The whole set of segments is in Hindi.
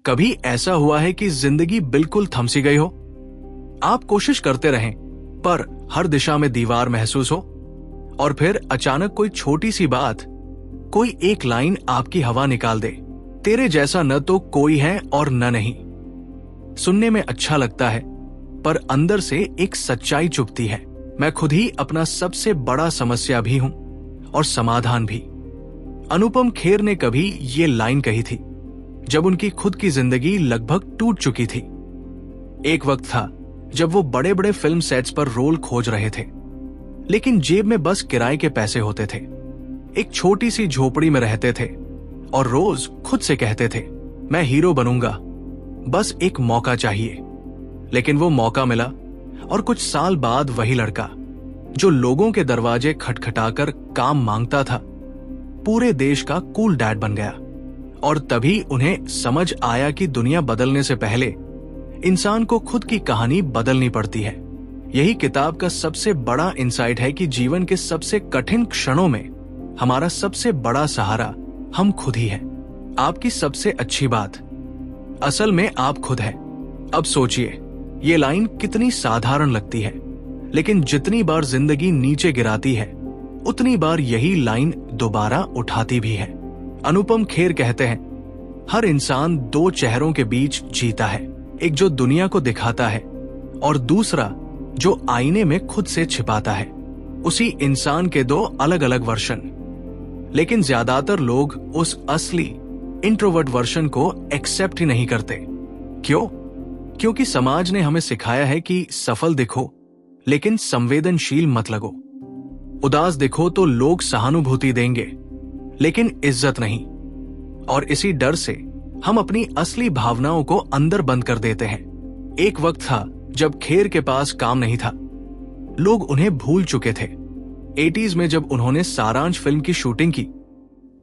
कभी ऐसा हुआ है कि जिंदगी बिल्कुल थम सी गई हो? आप कोशिश करते रहें पर हर दिशा में दीवार महसूस हो, और फिर अचानक कोई छोटी सी बात, कोई एक लाइन आपकी हवा निकाल दे। तेरे जैसा न तो कोई है और न नहीं। सुनने में अच्छा लगता है पर अंदर से एक सच्चाई चुभती है। मैं खुद ही अपना सबसे बड़ा समस्या भी हूं और समाधान भी। अनुपम खेर ने कभी ये लाइन कही थी जब उनकी खुद की जिंदगी लगभग टूट चुकी थी। एक वक्त था जब वो बड़े बड़े फिल्म सेट्स पर रोल खोज रहे थे, लेकिन जेब में बस किराए के पैसे होते थे। एक छोटी सी झोपड़ी में रहते थे और रोज खुद से कहते थे, मैं हीरो बनूंगा, बस एक मौका चाहिए। लेकिन वो मौका मिला और कुछ साल बाद वही लड़का जो लोगों के दरवाजे खटखटाकर काम मांगता था, पूरे देश का कूल डैड बन गया। और तभी उन्हें समझ आया कि दुनिया बदलने से पहले इंसान को खुद की कहानी बदलनी पड़ती है। यही किताब का सबसे बड़ा इंसाइट है कि जीवन के सबसे कठिन क्षणों में हमारा सबसे बड़ा सहारा हम खुद ही हैं। आपकी सबसे अच्छी बात असल में आप खुद हैं। अब सोचिए, ये लाइन कितनी साधारण लगती है, लेकिन जितनी बार जिंदगी नीचे गिराती है उतनी बार यही लाइन दोबारा उठाती भी है। अनुपम खेर कहते हैं, हर इंसान दो चेहरों के बीच जीता है, एक जो दुनिया को दिखाता है और दूसरा जो आईने में खुद से छिपाता है। उसी इंसान के दो अलग अलग वर्जन, लेकिन ज्यादातर लोग उस असली इंट्रोवर्ट वर्जन को एक्सेप्ट ही नहीं करते। क्यों? क्योंकि समाज ने हमें सिखाया है कि सफल दिखो लेकिन संवेदनशील मत लगो, उदास दिखो तो लोग सहानुभूति देंगे लेकिन इज्जत नहीं। और इसी डर से हम अपनी असली भावनाओं को अंदर बंद कर देते हैं। एक वक्त था जब खेर के पास काम नहीं था, लोग उन्हें भूल चुके थे। 80s में जब उन्होंने सारांश फिल्म की शूटिंग की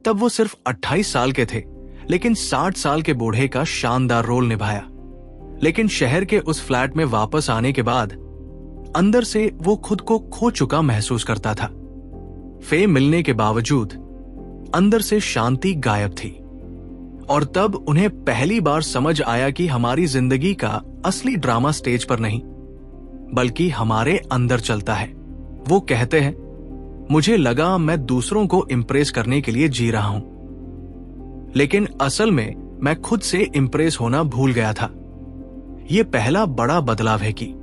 तब वो सिर्फ 28 साल के थे, लेकिन 60 साल के बूढ़े का शानदार रोल निभाया। लेकिन शहर के उस फ्लैट में वापस आने के बाद अंदर से वो खुद को खो चुका महसूस करता था। फेम मिलने के बावजूद अंदर से शांति गायब थी। और तब उन्हें पहली बार समझ आया कि हमारी जिंदगी का असली ड्रामा स्टेज पर नहीं बल्कि हमारे अंदर चलता है। वो कहते हैं, मुझे लगा मैं दूसरों को इंप्रेस करने के लिए जी रहा हूं, लेकिन असल में मैं खुद से इंप्रेस होना भूल गया था। ये पहला बड़ा बदलाव है कि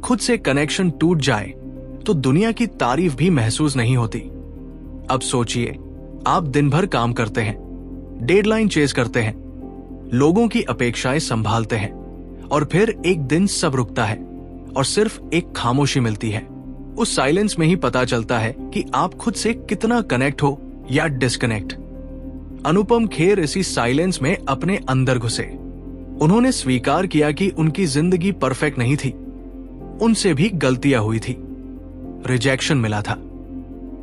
खुद से कनेक्शन टूट जाए तो दुनिया की तारीफ भी महसूस नहीं होती। अब सोचिए, आप दिन भर काम करते हैं, डेडलाइन चेज करते हैं, लोगों की अपेक्षाएं संभालते हैं, और फिर एक दिन सब रुकता है और सिर्फ एक खामोशी मिलती है। उस साइलेंस में ही पता चलता है कि आप खुद से कितना कनेक्ट हो या डिस्कनेक्ट। अनुपम खेर इसी साइलेंस में अपने अंदर घुसे। उन्होंने स्वीकार किया कि उनकी जिंदगी परफेक्ट नहीं थी, उनसे भी गलतियां हुई थी, रिजेक्शन मिला था,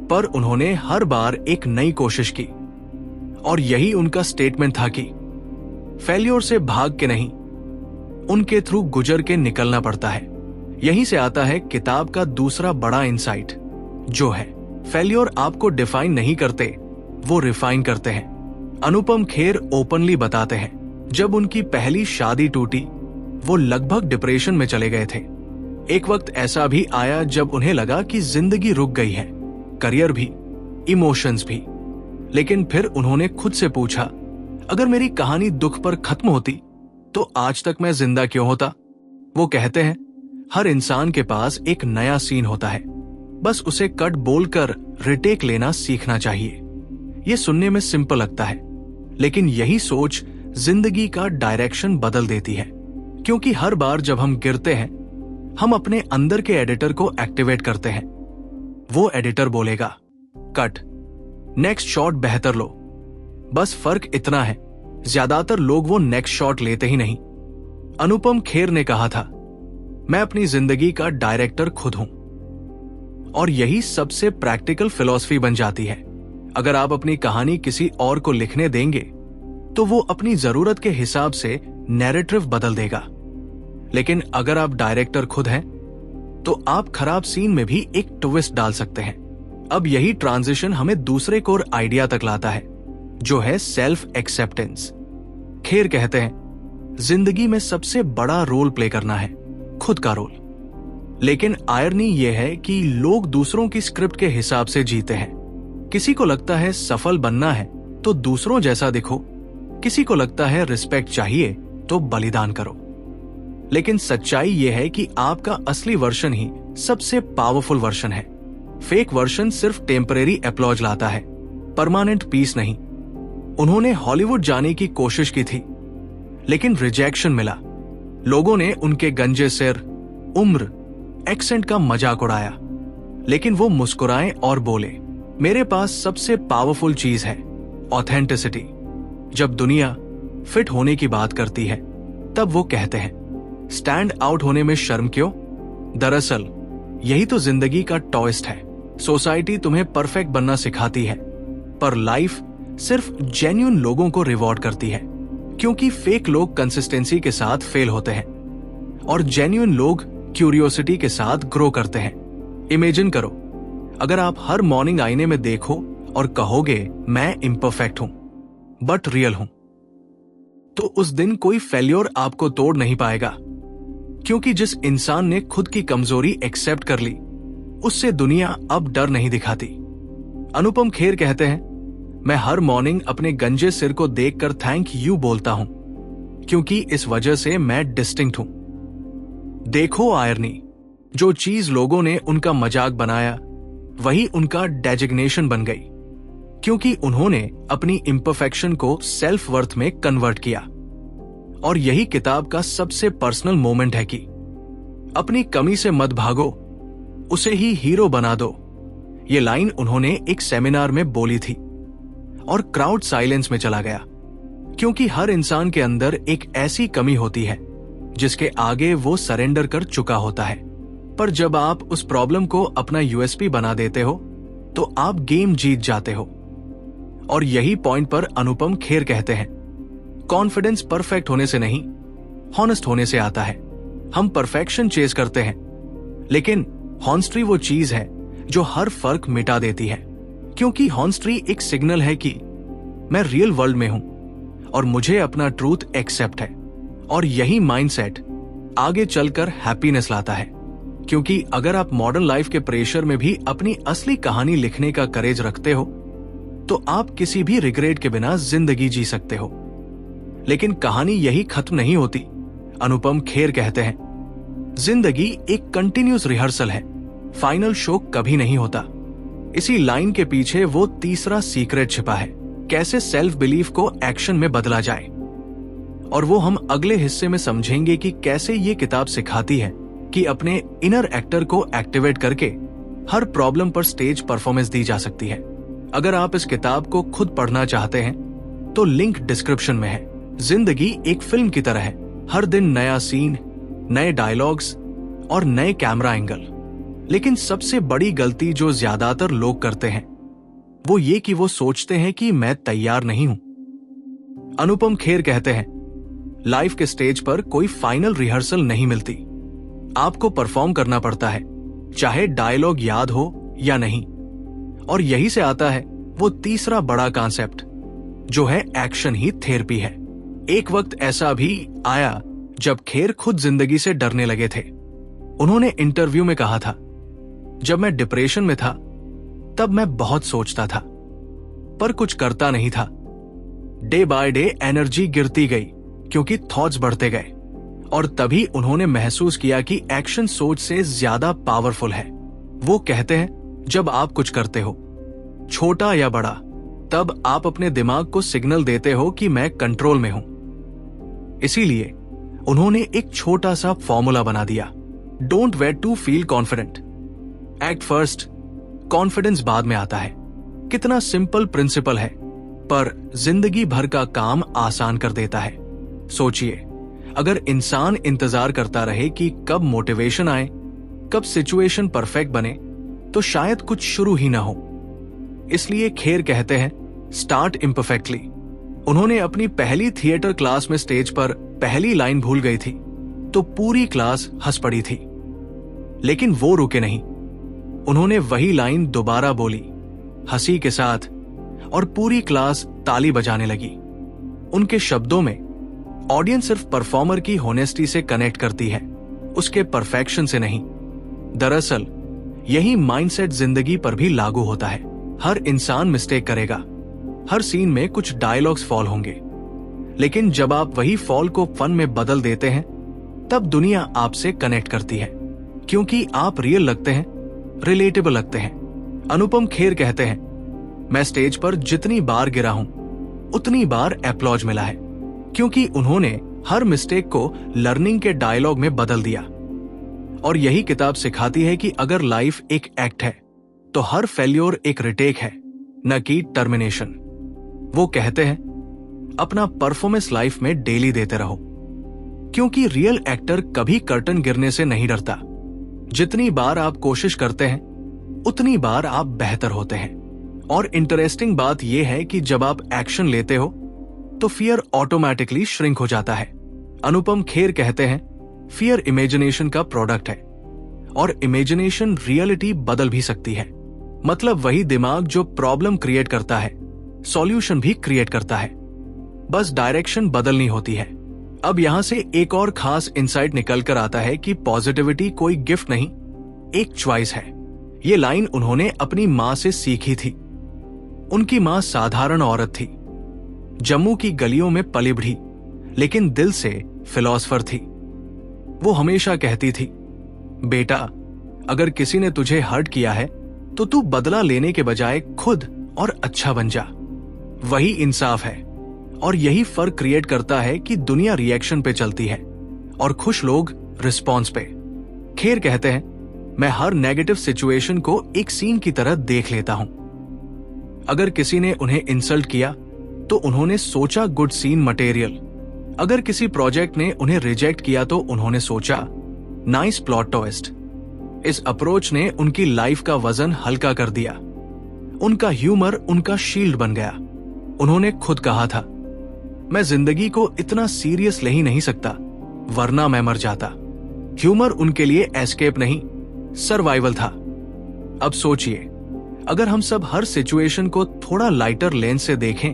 पर उन्होंने हर बार एक नई कोशिश की। और यही उनका स्टेटमेंट था कि फेल्योर से भाग के नहीं, उनके थ्रू गुजर के निकलना पड़ता है। यहीं से आता है किताब का दूसरा बड़ा इंसाइट, जो है फेल्योर आपको डिफाइन नहीं करते, वो रिफाइन करते हैं। अनुपम खेर ओपनली बताते हैं, जब उनकी पहली शादी टूटी वो लगभग डिप्रेशन में चले गए थे। एक वक्त ऐसा भी आया जब उन्हें लगा कि जिंदगी रुक गई है, करियर भी, इमोशंस भी। लेकिन फिर उन्होंने खुद से पूछा, अगर मेरी कहानी दुख पर खत्म होती तो आज तक मैं जिंदा क्यों होता? वो कहते हैं, हर इंसान के पास एक नया सीन होता है, बस उसे कट बोलकर रिटेक लेना सीखना चाहिए। ये सुनने में सिंपल लगता है, लेकिन यही सोच जिंदगी का डायरेक्शन बदल देती है। क्योंकि हर बार जब हम गिरते हैं हम अपने अंदर के एडिटर को एक्टिवेट करते हैं। वो एडिटर बोलेगा, कट, नेक्स्ट शॉट बेहतर लो। बस फर्क इतना है, ज्यादातर लोग वो नेक्स्ट शॉट लेते ही नहीं। अनुपम खेर ने कहा था, मैं अपनी जिंदगी का डायरेक्टर खुद हूं। और यही सबसे प्रैक्टिकल फिलॉसफी बन जाती है। अगर आप अपनी कहानी किसी और को लिखने देंगे तो वो अपनी जरूरत के हिसाब से नैरेटिव बदल देगा, लेकिन अगर आप डायरेक्टर खुद हैं तो आप खराब सीन में भी एक ट्विस्ट डाल सकते हैं। अब यही ट्रांजिशन हमें दूसरे कोर आइडिया तक लाता है, जो है सेल्फ एक्सेप्टेंस। खेर कहते हैं, जिंदगी में सबसे बड़ा रोल प्ले करना है, खुद का रोल। लेकिन आयरनी यह है कि लोग दूसरों की स्क्रिप्ट के हिसाब से जीते हैं। किसी को लगता है सफल बनना है तो दूसरों जैसा दिखो, किसी को लगता है रिस्पेक्ट चाहिए तो बलिदान करो। लेकिन सच्चाई यह है कि आपका असली वर्जन ही सबसे पावरफुल वर्जन है। फेक वर्जन सिर्फ टेम्परेरी अपलॉज लाता है, परमानेंट पीस नहीं। उन्होंने हॉलीवुड जाने की कोशिश की थी, लेकिन रिजेक्शन मिला। लोगों ने उनके गंजे सिर, उम्र, एक्सेंट का मजाक उड़ाया, लेकिन वो मुस्कुराए और बोले, मेरे पास सबसे पावरफुल चीज है, ऑथेंटिसिटी। जब दुनिया फिट होने की बात करती है, तब वो कहते हैं, स्टैंड आउट होने में शर्म क्यों? दरअसल यही तो जिंदगी का ट्विस्ट है। सोसाइटी तुम्हें परफेक्ट बनना सिखाती है, पर लाइफ सिर्फ जेन्युइन लोगों को रिवॉर्ड करती है, क्योंकि फेक लोग कंसिस्टेंसी के साथ फेल होते हैं और जेन्युइन लोग क्यूरियोसिटी के साथ ग्रो करते हैं। इमेजिन करो, अगर आप हर मॉर्निंग आईने में देखो और कहोगे मैं इम्परफेक्ट हूं बट रियल हूं, तो उस दिन कोई फेल्योर आपको तोड़ नहीं पाएगा, क्योंकि जिस इंसान ने खुद की कमजोरी एक्सेप्ट कर ली, उससे दुनिया अब डर नहीं दिखाती। अनुपम खेर कहते हैं, मैं हर मॉर्निंग अपने गंजे सिर को देखकर थैंक यू बोलता हूं, क्योंकि इस वजह से मैं डिस्टिंक्ट हूं। देखो आयरनी, जो चीज लोगों ने उनका मजाक बनाया, वही उनका डेजिग्नेशन बन गई, क्योंकि उन्होंने अपनी इम्परफेक्शन को सेल्फ वर्थ में कन्वर्ट किया। और यही किताब का सबसे पर्सनल मोमेंट है कि अपनी कमी से मत भागो, उसे ही हीरो बना दो। ये लाइन उन्होंने एक सेमिनार में बोली थी और क्राउड साइलेंस में चला गया, क्योंकि हर इंसान के अंदर एक ऐसी कमी होती है जिसके आगे वो सरेंडर कर चुका होता है। पर जब आप उस प्रॉब्लम को अपना यूएसपी बना देते हो, तो आप गेम जीत जाते हो। और यही पॉइंट पर अनुपम खेर कहते हैं, कॉन्फिडेंस परफेक्ट होने से नहीं, हॉनेस्ट होने से आता है। हम परफेक्शन चेज करते हैं, लेकिन हॉनेस्टी वो चीज है जो हर फर्क मिटा देती है, क्योंकि हॉनेस्टी एक सिग्नल है कि मैं रियल वर्ल्ड में हूं और मुझे अपना ट्रूथ एक्सेप्ट है। और यही माइंडसेट आगे चलकर हैप्पीनेस लाता है, क्योंकि अगर आप मॉडर्न लाइफ के प्रेशर में भी अपनी असली कहानी लिखने का करेज रखते हो, तो आप किसी भी रिग्रेट के बिना जिंदगी जी सकते हो। लेकिन कहानी यही खत्म नहीं होती। अनुपम खेर कहते हैं, जिंदगी एक कंटिन्यूस रिहर्सल है, फाइनल शो कभी नहीं होता। इसी लाइन के पीछे वो तीसरा सीक्रेट छिपा है, कैसे सेल्फ बिलीफ को एक्शन में बदला जाए। और वो हम अगले हिस्से में समझेंगे कि कैसे ये किताब सिखाती है कि अपने इनर एक्टर को एक्टिवेट करके हर प्रॉब्लम पर स्टेज परफॉर्मेंस दी जा सकती है। अगर आप इस किताब को खुद पढ़ना चाहते हैं, तो लिंक डिस्क्रिप्शन में है। जिंदगी एक फिल्म की तरह है, हर दिन नया सीन, नए डायलॉग्स और नए कैमरा एंगल। लेकिन सबसे बड़ी गलती जो ज्यादातर लोग करते हैं, वो ये कि वो सोचते हैं कि मैं तैयार नहीं हूं। अनुपम खेर कहते हैं, लाइफ के स्टेज पर कोई फाइनल रिहर्सल नहीं मिलती, आपको परफॉर्म करना पड़ता है, चाहे डायलॉग याद हो या नहीं। और यही से आता है वो तीसरा बड़ा कॉन्सेप्ट, जो है एक्शन ही थेरेपी है। एक वक्त ऐसा भी आया जब खेर खुद जिंदगी से डरने लगे थे। उन्होंने इंटरव्यू में कहा था, जब मैं डिप्रेशन में था तब मैं बहुत सोचता था, पर कुछ करता नहीं था। डे बाय डे एनर्जी गिरती गई, क्योंकि थॉट्स बढ़ते गए। और तभी उन्होंने महसूस किया कि एक्शन सोच से ज्यादा पावरफुल है। वो कहते हैं, जब आप कुछ करते हो, छोटा या बड़ा, तब आप अपने दिमाग को सिग्नल देते हो कि मैं कंट्रोल में हूं। इसीलिए उन्होंने एक छोटा सा फॉर्मूला बना दिया, don't wait to feel confident, act first, confidence बाद में आता है। कितना सिंपल प्रिंसिपल है, पर जिंदगी भर का काम आसान कर देता है। सोचिए, अगर इंसान इंतजार करता रहे कि कब मोटिवेशन आए, कब सिचुएशन परफेक्ट बने, तो शायद कुछ शुरू ही ना हो। इसलिए खेर कहते हैं, स्टार्ट इम्परफेक्टली। उन्होंने अपनी पहली थिएटर क्लास में स्टेज पर पहली लाइन भूल गई थी, तो पूरी क्लास हंस पड़ी थी। लेकिन वो रुके नहीं, उन्होंने वही लाइन दोबारा बोली, हंसी के साथ, और पूरी क्लास ताली बजाने लगी। उनके शब्दों में ऑडियंस सिर्फ परफॉर्मर की होनेस्टी से कनेक्ट करती है, उसके परफेक्शन से नहीं। दरअसल यही माइंडसेट जिंदगी पर भी लागू होता है। हर इंसान मिस्टेक करेगा, हर सीन में कुछ डायलॉग्स फॉल होंगे, लेकिन जब आप वही फॉल को फन में बदल देते हैं, तब दुनिया आपसे कनेक्ट करती है, क्योंकि आप रियल लगते हैं, रिलेटेबल लगते हैं। अनुपम खेर कहते हैं, मैं स्टेज पर जितनी बार गिरा हूं, उतनी बार एप्लॉज मिला है, क्योंकि उन्होंने हर मिस्टेक को लर्निंग के डायलॉग में बदल दिया। और यही किताब सिखाती है कि अगर लाइफ एक एक्ट है, तो हर फेल्योर एक रिटेक है, न कि टर्मिनेशन। वो कहते हैं, अपना परफॉर्मेंस लाइफ में डेली देते रहो, क्योंकि रियल एक्टर कभी कर्टन गिरने से नहीं डरता। जितनी बार आप कोशिश करते हैं, उतनी बार आप बेहतर होते हैं। और इंटरेस्टिंग बात यह है कि जब आप एक्शन लेते हो, तो फियर ऑटोमेटिकली श्रिंक हो जाता है। अनुपम खेर कहते हैं, फियर इमेजिनेशन का प्रोडक्ट है, और इमेजिनेशन रियलिटी बदल भी सकती है। मतलब वही दिमाग जो प्रॉब्लम क्रिएट करता है, सॉल्यूशन भी क्रिएट करता है, बस डायरेक्शन बदलनी होती है। अब यहां से एक और खास इंसाइट निकल कर आता है कि पॉजिटिविटी कोई गिफ्ट नहीं, एक चॉइस है। ये लाइन उन्होंने अपनी मां से सीखी थी। उनकी मां साधारण औरत थी, जम्मू की गलियों में पली बढ़ी, लेकिन दिल से फिलॉसफर थी। वो हमेशा कहती थी, बेटा, अगर किसी ने तुझे हर्ट किया है, तो तू बदला लेने के बजाय खुद और अच्छा बन जा। वही इंसाफ है, और यही फर्क क्रिएट करता है कि दुनिया रिएक्शन पे चलती है और खुश लोग रिस्पॉन्स पे। खेर कहते हैं, मैं हर नेगेटिव सिचुएशन को एक सीन की तरह देख लेता हूं। अगर किसी ने उन्हें इंसल्ट किया, तो उन्होंने सोचा गुड सीन मटेरियल। अगर किसी प्रोजेक्ट ने उन्हें रिजेक्ट किया, तो उन्होंने सोचा नाइस प्लॉट ट्विस्ट। इस अप्रोच ने उनकी लाइफ का वजन हल्का कर दिया। उनका ह्यूमर उनका शील्ड बन गया। उन्होंने खुद कहा था, मैं जिंदगी को इतना सीरियस ले ही नहीं सकता, वरना मैं मर जाता। ह्यूमर उनके लिए एस्केप नहीं, सर्वाइवल था। अब सोचिए, अगर हम सब हर सिचुएशन को थोड़ा लाइटर लेंस से देखें,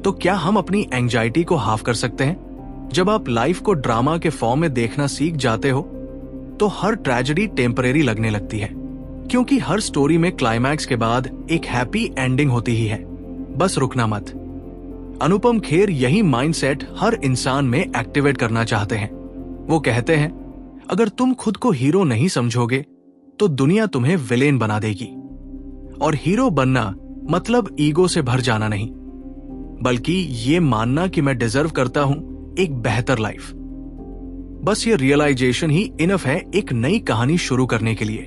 तो क्या हम अपनी एंजाइटी को हाफ कर सकते हैं? जब आप लाइफ को ड्रामा के फॉर्म में देखना सीख जाते हो, तो हर ट्रेजेडी टेम्परेरी लगने लगती है, क्योंकि हर स्टोरी में क्लाइमैक्स के बाद एक हैप्पी एंडिंग होती ही है। बस रुकना मत। अनुपम खेर यही माइंडसेट हर इंसान में एक्टिवेट करना चाहते हैं। वो कहते हैं, अगर तुम खुद को हीरो नहीं समझोगे, तो दुनिया तुम्हें विलेन बना देगी। और हीरो बनना मतलब ईगो से भर जाना नहीं, बल्कि ये मानना कि मैं डिजर्व करता हूं एक बेहतर लाइफ। बस ये रियलाइजेशन ही इनफ है एक नई कहानी शुरू करने के लिए।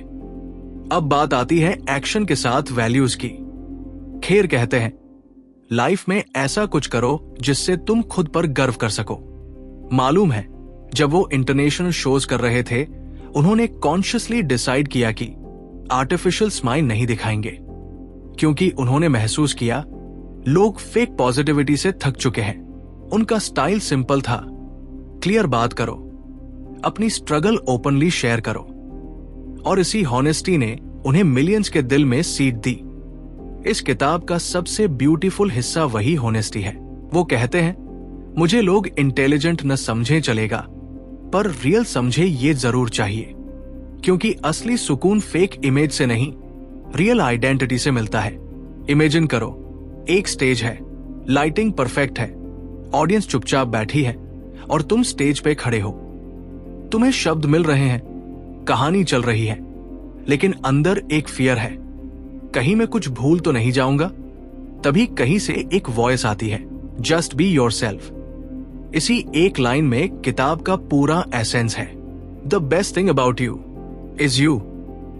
अब बात आती है एक्शन के साथ वैल्यूज की। खेर कहते हैं, लाइफ में ऐसा कुछ करो जिससे तुम खुद पर गर्व कर सको। मालूम है, जब वो इंटरनेशनल शोज कर रहे थे, उन्होंने कॉन्शियसली डिसाइड किया कि आर्टिफिशियल स्माइल नहीं दिखाएंगे, क्योंकि उन्होंने महसूस किया लोग फेक पॉजिटिविटी से थक चुके हैं। उनका स्टाइल सिंपल था, क्लियर बात करो, अपनी स्ट्रगल ओपनली शेयर करो। और इसी हॉनेस्टी ने उन्हें मिलियंस के दिल में सीट दी। इस किताब का सबसे ब्यूटीफुल हिस्सा वही हॉनेस्टी है। वो कहते हैं, मुझे लोग इंटेलिजेंट न समझे चलेगा, पर रियल समझे ये जरूर चाहिए, क्योंकि असली सुकून फेक इमेज से नहीं, रियल आइडेंटिटी से मिलता है। इमेजिन करो, एक स्टेज है, लाइटिंग परफेक्ट है, ऑडियंस चुपचाप बैठी है, और तुम स्टेज पे खड़े हो। तुम्हें शब्द मिल रहे हैं, कहानी चल रही है, लेकिन अंदर एक फियर है, कहीं मैं कुछ भूल तो नहीं जाऊंगा। तभी कहीं से एक वॉइस आती है, जस्ट बी योरसेल्फ। इसी एक लाइन में किताब का पूरा एसेंस है। The best thing about you is you.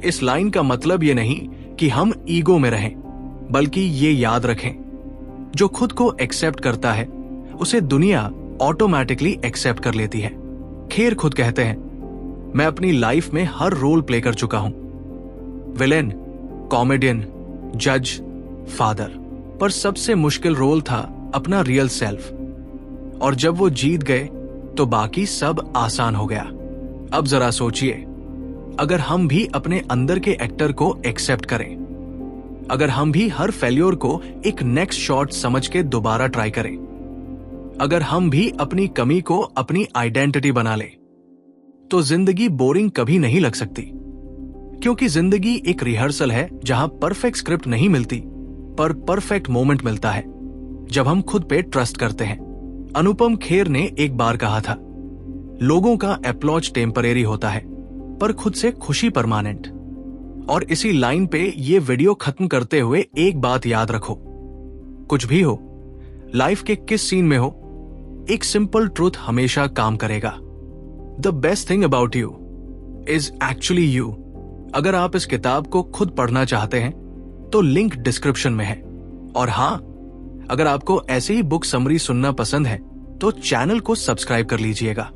इस लाइन का मतलब ये नहीं कि हम ईगो में रहें, बल्कि ये याद रखें, जो खुद को एक्सेप्ट करता है, उसे दुनिया ऑटोमेटिकली एक्सेप्ट कर लेती है। खेर खुद कहते हैं, मैं अपनी लाइफ में हर रोल प्ले कर चुका हूं, विलेन, कॉमेडियन, जज, फादर, पर सबसे मुश्किल रोल था अपना रियल सेल्फ। और जब वो जीत गए, तो बाकी सब आसान हो गया। अब जरा सोचिए, अगर हम भी अपने अंदर के एक्टर को एक्सेप्ट करें, अगर हम भी हर फेल्योर को एक नेक्स्ट शॉट समझ के दोबारा ट्राई करें, अगर हम भी अपनी कमी को अपनी आइडेंटिटी बना लें तो जिंदगी बोरिंग कभी नहीं लग सकती, क्योंकि जिंदगी एक रिहर्सल है जहां परफेक्ट स्क्रिप्ट नहीं मिलती पर परफेक्ट मोमेंट मिलता है जब हम खुद पे ट्रस्ट करते हैं। अनुपम खेर ने एक बार कहा था, लोगों का अप्लॉज टेम्परेरी होता है पर खुद से खुशी परमानेंट। और इसी लाइन पे ये वीडियो खत्म करते हुए एक बात याद रखो, कुछ भी हो, लाइफ के किस सीन में हो, एक सिंपल ट्रूथ हमेशा काम करेगा। The best thing about you is actually you. अगर आप इस किताब को खुद पढ़ना चाहते हैं तो लिंक डिस्क्रिप्शन में है। और हां, अगर आपको ऐसे ही बुक समरी सुनना पसंद है तो चैनल को सब्सक्राइब कर लीजिएगा।